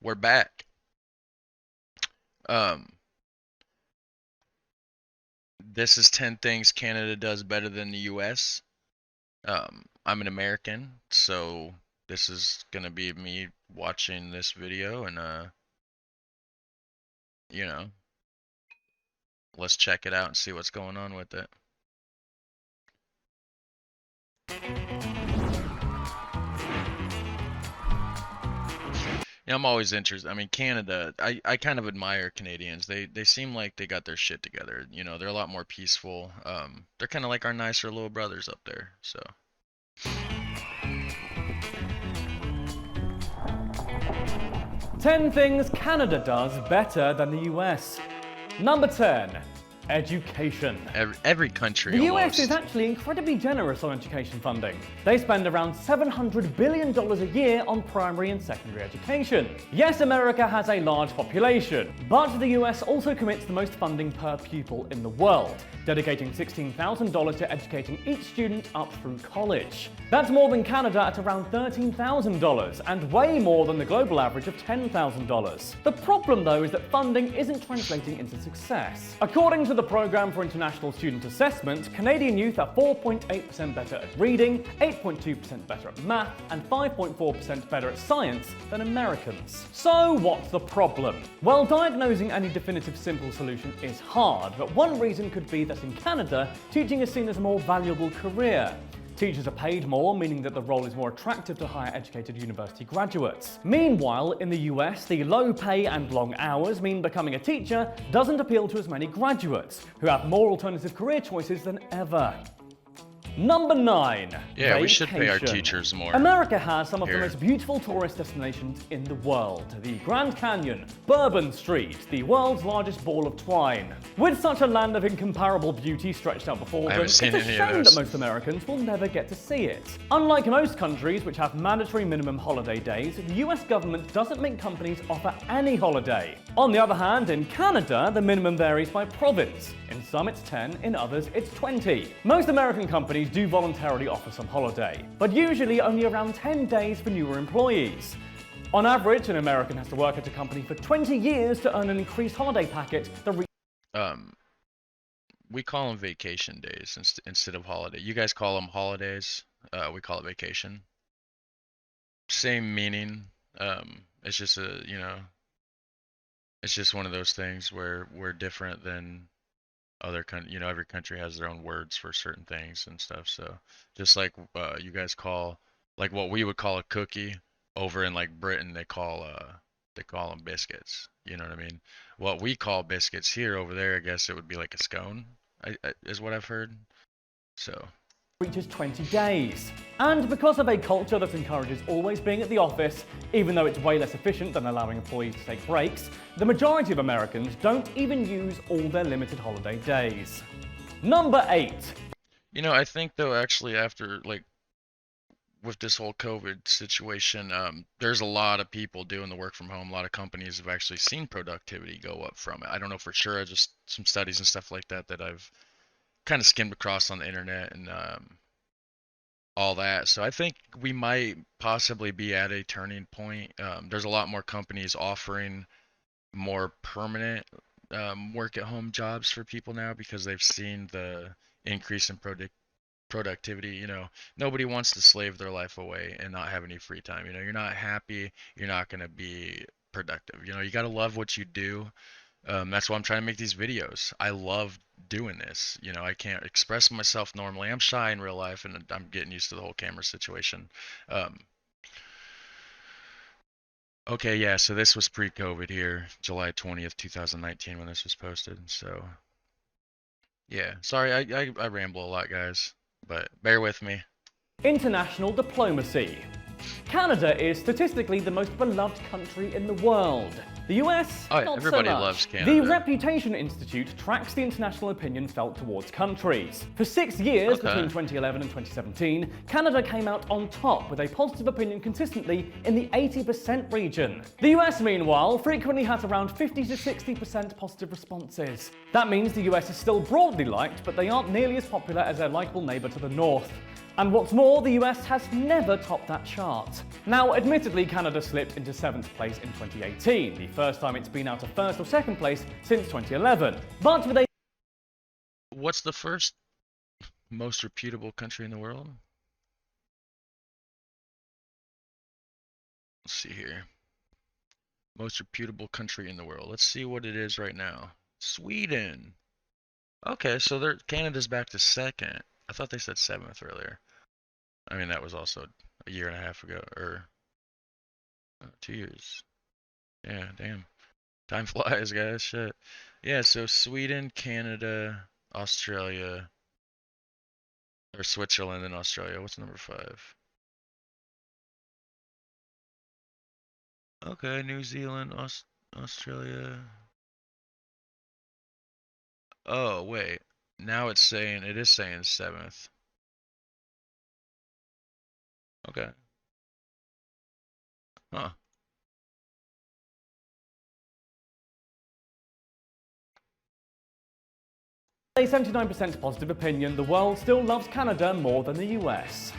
we're back. This is 10 things Canada does better than the US. I'm an American, so this is gonna be me watching this video and you know, let's check it out and see what's going on with it. Yeah, I'm always interested. I mean, Canada, I kind of admire Canadians. They seem like they got their shit together. You know, they're a lot more peaceful. They're kind of like our nicer little brothers up there. So. 10 things Canada does better than the US. Number 10. Education. Every country The almost. US is actually incredibly generous on education funding. They spend around $700 billion a year on primary and secondary education. Yes, America has a large population, but the US also commits the most funding per pupil in the world, dedicating $16,000 to educating each student up through college. That's more than Canada at around $13,000, and way more than the global average of $10,000. The problem, though, is that funding isn't translating into success. According to the Programme for International Student Assessment, Canadian youth are 4.8% better at reading, 8.2% better at math, and 5.4% better at science than Americans. So what's the problem? Well, diagnosing any definitive simple solution is hard, but one reason could be that in Canada, teaching is seen as a more valuable career. Teachers are paid more, meaning that the role is more attractive to higher educated university graduates. Meanwhile, in the US, the low pay and long hours mean becoming a teacher doesn't appeal to as many graduates, who have more alternative career choices than ever. Number 9. Yeah, we should pay our Vacation. teachers more. America has some of the Here. most beautiful tourist destinations in the world. The Grand Canyon, Bourbon Street, the world's largest ball of twine. With such a land of incomparable beauty stretched out before them, it's a seen any of shame those. that most Americans will never get to see it. Unlike most countries which have mandatory minimum holiday days, the US government doesn't make companies offer any holiday. On the other hand, in Canada, the minimum varies by province. In some it's 10, in others it's 20. Most American companies do voluntarily offer some holiday, but usually only around 10 days for newer employees. On average, an American has to work at a company for 20 years to earn an increased holiday packet that We call them vacation days instead of holiday. You guys call them holidays. We call it vacation. Same meaning. It's just it's just one of those things where we're different than other every country has their own words for certain things and stuff. So just like you guys call, like what we would call a cookie, over in like Britain they call them biscuits. You know what I mean? What we call biscuits here, over there I guess it would be like a scone, is what I've heard. So reaches 20 days. And because of a culture that encourages always being at the office, even though it's way less efficient than allowing employees to take breaks, the majority of Americans don't even use all their limited holiday days. Number 8. You know, I think though actually after like with this whole COVID situation, there's a lot of people doing the work from home. A lot of companies have actually seen productivity go up from it. I don't know for sure, just some studies and stuff like that I've kind of skimmed across on the internet and all that. So I think we might possibly be at a turning point. There's a lot more companies offering more permanent work at home jobs for people now because they've seen the increase in productivity. You know, nobody wants to slave their life away and not have any free time. You know, you're not happy, you're not going to be productive. You know, you got to love what you do. That's why I'm trying to make these videos. I love doing this. You know, I can't express myself normally. I'm shy in real life, and I'm getting used to the whole camera situation. Okay, yeah, so this was pre-COVID here, July 20th, 2019, when this was posted. So, yeah, sorry, I ramble a lot, guys, but bear with me. International diplomacy. Canada is statistically the most beloved country in the world. The US, Oh, yeah, not everybody so much. loves Canada. The Reputation Institute tracks the international opinion felt towards countries. For 6 years, Okay. between 2011 and 2017, Canada came out on top with a positive opinion consistently in the 80% region. The US, meanwhile, frequently has around 50 to 60% positive responses. That means the US is still broadly liked, but they aren't nearly as popular as their likeable neighbour to the north. And what's more, the US has never topped that chart. Now, admittedly, Canada slipped into 7th place in 2018, the first time it's been out of 1st or 2nd place since 2011. But with a... What's the first most reputable country in the world? Let's see here. Most reputable country in the world. Let's see what it is right now. Sweden. Okay, so Canada's back to 2nd. I thought they said 7th earlier. I mean, that was also a year and a half ago, or 2 years. Yeah, damn. Time flies, guys. Shit. Yeah, so Sweden, Canada, Australia, or Switzerland and Australia. What's number 5? Okay, New Zealand, Australia. Oh, wait. Now it is saying 7th. Okay. Huh. A 79% positive opinion, the world still loves Canada more than the US.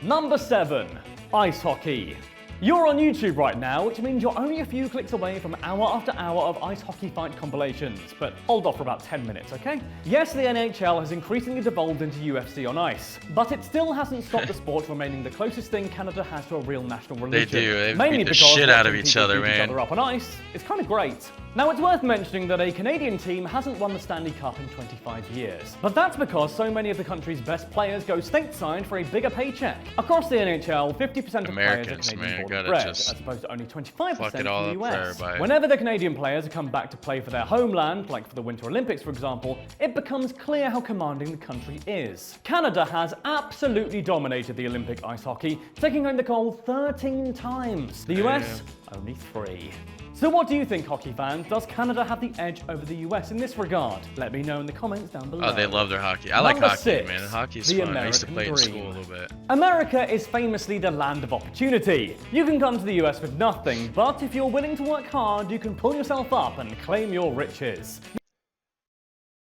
Number 7. Ice hockey. You're on YouTube right now, which means you're only a few clicks away from hour after hour of ice hockey fight compilations, but hold off for about 10 minutes, okay? Yes, the NHL has increasingly devolved into UFC on ice, but it still hasn't stopped the sport remaining the closest thing Canada has to a real national religion. They do. They mainly beat the because shit out of watching each people other, beat man. each other up on ice is kind of great. Now, it's worth mentioning that a Canadian team hasn't won the Stanley Cup in 25 years. But that's because so many of the country's best players go stateside for a bigger paycheck. Across the NHL, 50% of players are Canadian born and bred, as opposed to only 25% in the US. Whenever the Canadian players come back to play for their homeland, like for the Winter Olympics for example, it becomes clear how commanding the country is. Canada has absolutely dominated the Olympic ice hockey, taking home the gold 13 times. The US, only 3. So what do you think, hockey fans? Does Canada have the edge over the US in this regard? Let me know in the comments down below. Oh, they love their hockey. I like hockey, 6, man. Hockey is fun. I used to play in school a little bit. America is famously the land of opportunity. You can come to the US with nothing, but if you're willing to work hard, you can pull yourself up and claim your riches.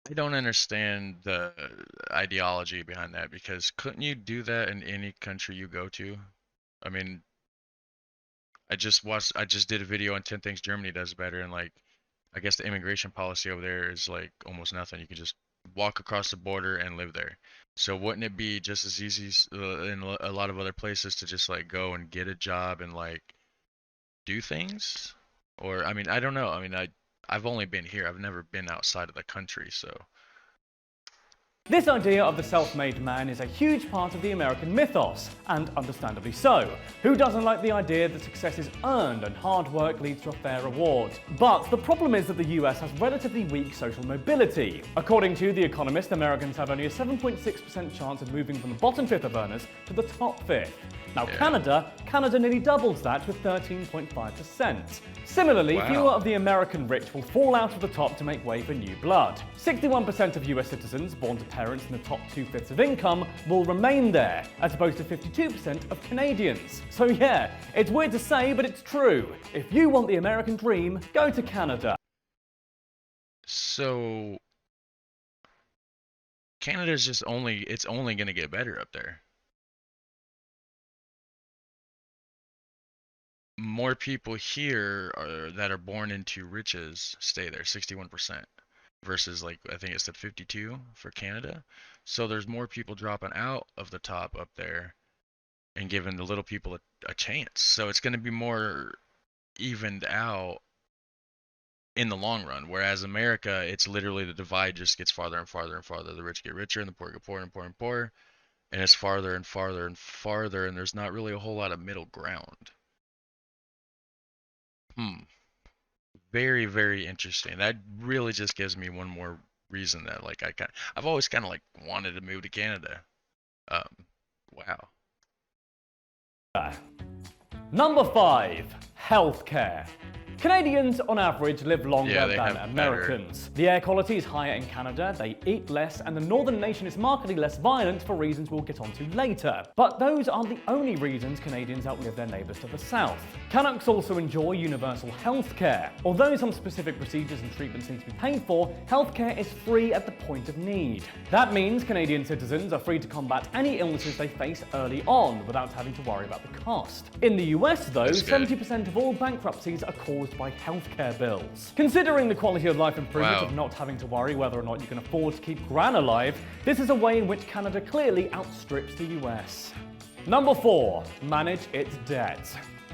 I don't understand the ideology behind that, because couldn't you do that in any country you go to? I mean, I just did a video on 10 things Germany does better, and like, I guess the immigration policy over there is like almost nothing. You can just walk across the border and live there. So wouldn't it be just as easy in a lot of other places to just like go and get a job and like do things? Or, I mean, I don't know. I mean, I've only been here. I've never been outside of the country, so. This idea of the self-made man is a huge part of the American mythos, and understandably so. Who doesn't like the idea that success is earned and hard work leads to a fair reward? But the problem is that the US has relatively weak social mobility. According to The Economist, Americans have only a 7.6% chance of moving from the bottom 5th of earners to the top 5th. Now Canada nearly doubles that with 13.5%. Similarly, fewer of the American rich will fall out of the top to make way for new blood. 61% of US citizens born to parents in the top 2/5 of income will remain there, as opposed to 52% of Canadians. So yeah, it's weird to say, but it's true. If you want the American dream, go to Canada. So Canada's just it's only going to get better up there. More people here that are born into riches stay there, 61%, versus like I think it said 52 for Canada. So there's more people dropping out of the top up there and giving the little people a chance. So it's going to be more evened out in the long run. Whereas America, it's literally the divide just gets farther and farther and farther. The rich get richer and the poor get poorer and poorer and poorer. And it's farther and farther and farther, and there's not really a whole lot of middle ground. Very, very interesting. That really just gives me one more reason that like I've always kind of like wanted to move to Canada. Wow. Number 5, healthcare. Canadians, on average, live longer they than have Americans. The air quality is higher in Canada, they eat less, and the northern nation is markedly less violent for reasons we'll get onto later. But those aren't the only reasons Canadians outlive their neighbours to the south. Canucks also enjoy universal health care. Although some specific procedures and treatments need to be paid for, healthcare is free at the point of need. That means Canadian citizens are free to combat any illnesses they face early on without having to worry about the cost. In the US, though, 70% of all bankruptcies are caused by healthcare bills. Considering the quality of life improvement of not having to worry whether or not you can afford to keep Gran alive, this is a way in which Canada clearly outstrips the US. Number 4. Manage its debt.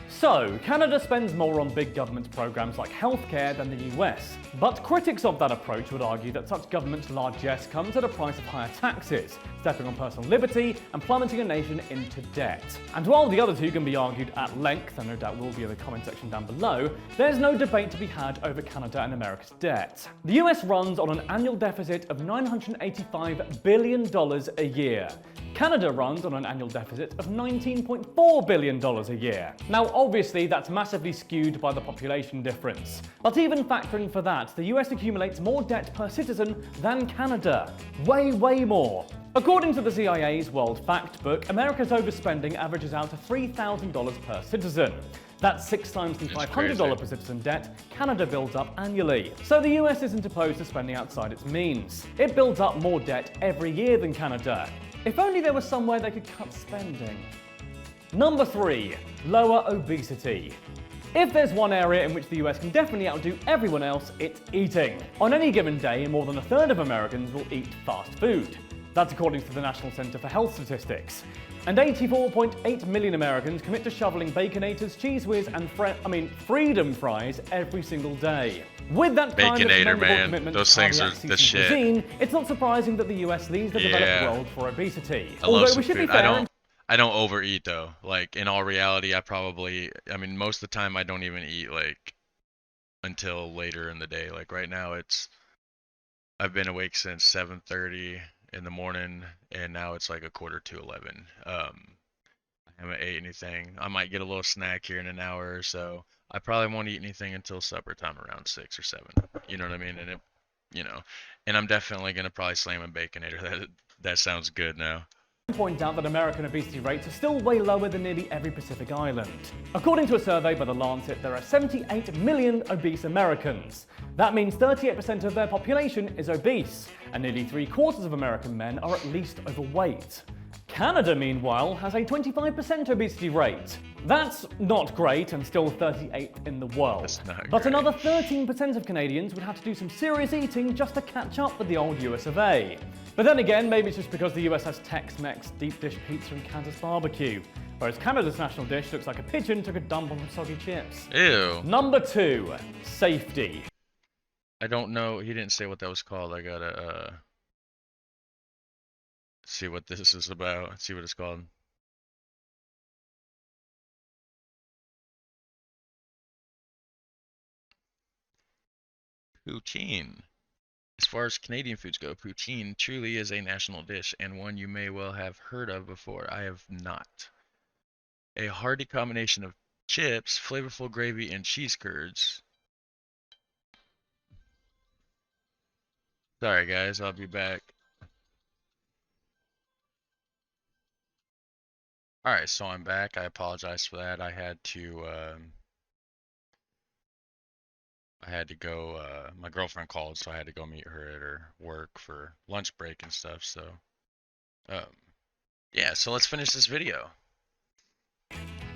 So, Canada spends more on big government programs like healthcare than the US. But critics of that approach would argue that such government largesse comes at a price of higher taxes, stepping on personal liberty and plummeting a nation into debt. And while the other two can be argued at length, and no doubt will be in the comment section down below, there's no debate to be had over Canada and America's debt. The US runs on an annual deficit of $985 billion a year. Canada runs on an annual deficit of $19.4 billion a year. Now, obviously, that's massively skewed by the population difference. But even factoring for that, the US accumulates more debt per citizen than Canada. Way more. According to the CIA's World Fact Book, America's overspending averages out to $3,000 per citizen. That's 6 times the $500 per citizen debt Canada builds up annually. So the US isn't opposed to spending outside its means. It builds up more debt every year than Canada. If only there was somewhere they could cut spending. Number 3. Lower obesity. If there's one area in which the US can definitely outdo everyone else, it's eating. On any given day, more than a third of Americans will eat fast food. That's according to the National Center for Health Statistics. And 84.8 million Americans commit to shoveling Baconators, Cheese Whiz, and Freedom Fries every single day. With that kind of commendable commitment those to things are the shit. cuisine, it's not surprising that the US leads the developed world for obesity. I love some food. I don't overeat though. Like in all reality, I mean, most of the time I don't even eat like until later in the day. Like right now, I've been awake since 7:30 in the morning, and now it's like 10:45. I haven't ate anything. I might get a little snack here in an hour or so. I probably won't eat anything until supper time around 6 or 7. You know what I mean? And and I'm definitely gonna probably slam a Baconator. That sounds good now. Point out that American obesity rates are still way lower than nearly every Pacific island. According to a survey by The Lancet, there are 78 million obese Americans. That means 38% of their population is obese, and nearly 3/4 of American men are at least overweight. Canada, meanwhile, has a 25% obesity rate. That's not great and still 38th in the world. That's not but great. Another 13% of Canadians would have to do some serious eating just to catch up with the old US of A. But then again, maybe it's just because the US has Tex-Mex, deep dish pizza and Kansas barbecue, whereas Canada's national dish looks like a pigeon took a dump on some soggy chips. Ew. Number 2, safety. I don't know. He didn't say what that was called. I gotta see what this is about. See what it's called. Poutine. As far as Canadian foods go, poutine truly is a national dish and one you may well have heard of before. I have not. A hearty combination of chips, flavorful gravy, and cheese curds. Sorry guys, I'll be back. Alright, so I'm back. I apologize for that. I had to go, my girlfriend called, so I had to go meet her at her work for lunch break and stuff, so, yeah, so let's finish this video.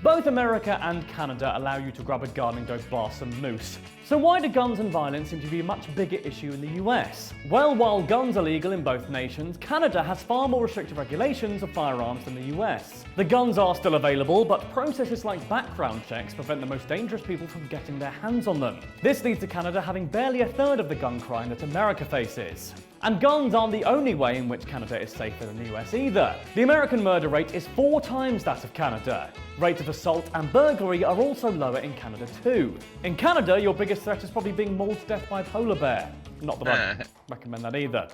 Both America and Canada allow you to grab a gun and go blast some moose. So why do guns and violence seem to be a much bigger issue in the US? Well, while guns are legal in both nations, Canada has far more restrictive regulations of firearms than the US. The guns are still available, but processes like background checks prevent the most dangerous people from getting their hands on them. This leads to Canada having barely a third of the gun crime that America faces. And guns aren't the only way in which Canada is safer than the US either. The American murder rate is 4 times that of Canada. Rates of assault and burglary are also lower in Canada too. In Canada, your biggest threat is probably being mauled to death by a polar bear. Not that I recommend that either.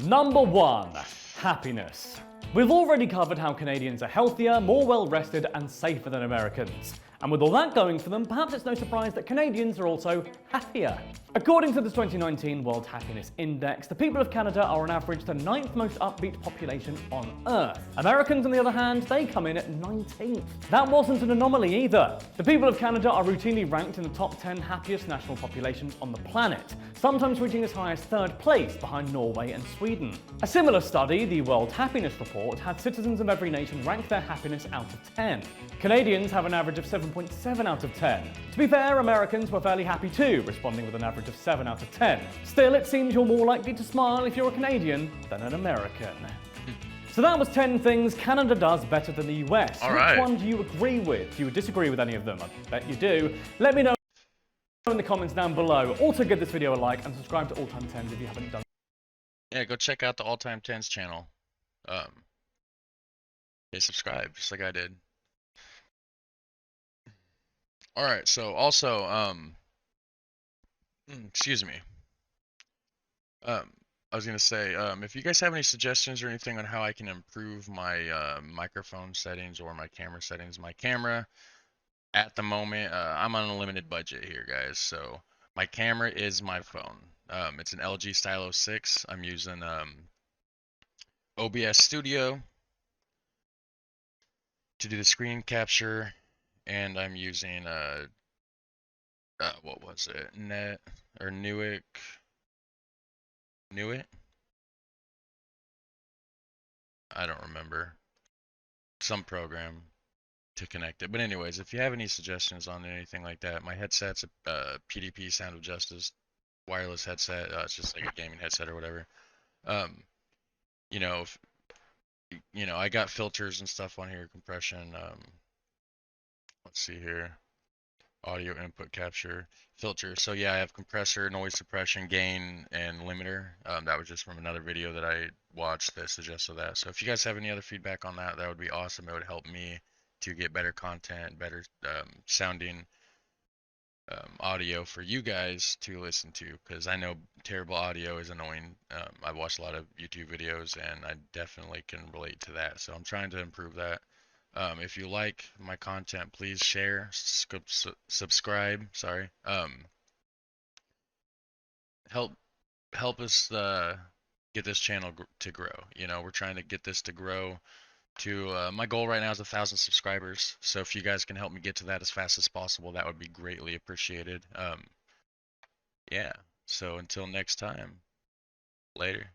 Number 1. Happiness. We've already covered how Canadians are healthier, more well-rested and safer than Americans. And with all that going for them, perhaps it's no surprise that Canadians are also happier. According to the 2019 World Happiness Index, the people of Canada are on average the 9th most upbeat population on Earth. Americans, on the other hand, they come in at 19th. That wasn't an anomaly either. The people of Canada are routinely ranked in the top 10 happiest national populations on the planet, sometimes reaching as high as 3rd place behind Norway and Sweden. A similar study, the World Happiness Report, had citizens of every nation rank their happiness out of 10. Canadians have an average of 7.7 out of 10. To be fair, Americans were fairly happy too, responding with an average of 7 out of 10. Still, it seems you're more likely to smile if you're a Canadian than an American. So that was 10 things Canada does better than the US. Which one do you agree with? Do you disagree with any of them? I bet you do. Let me know in the comments down below. Also give this video a like and subscribe to All Time 10s if you haven't done. Yeah, go check out the All Time 10s channel. Hey, subscribe, just like I did. Alright, so also, excuse me. I was gonna say, if you guys have any suggestions or anything on how I can improve my microphone settings or my camera settings, my camera, at the moment, I'm on a limited budget here, guys. So my camera is my phone. It's an LG Stylo 6. I'm using OBS Studio to do the screen capture, and I'm using what was it? Newick. I don't remember. Some program to connect it. But anyways, if you have any suggestions on anything like that, my headset's a PDP Sound of Justice wireless headset. It's just like a gaming headset or whatever. You know, I got filters and stuff on here, compression. Let's see here. Audio input capture, filter. So yeah, I have compressor, noise suppression, gain, and limiter. That was just from another video that I watched that suggested that. So if you guys have any other feedback on that, that would be awesome. It would help me to get better content, better sounding audio for you guys to listen to, because I know terrible audio is annoying. I've watched a lot of YouTube videos and I definitely can relate to that. So I'm trying to improve that. If you like my content, please share, subscribe. Sorry. Help us get this channel to grow. You know, we're trying to get this to grow to my goal right now is 1,000 subscribers. So if you guys can help me get to that as fast as possible, that would be greatly appreciated. Yeah. So until next time, later.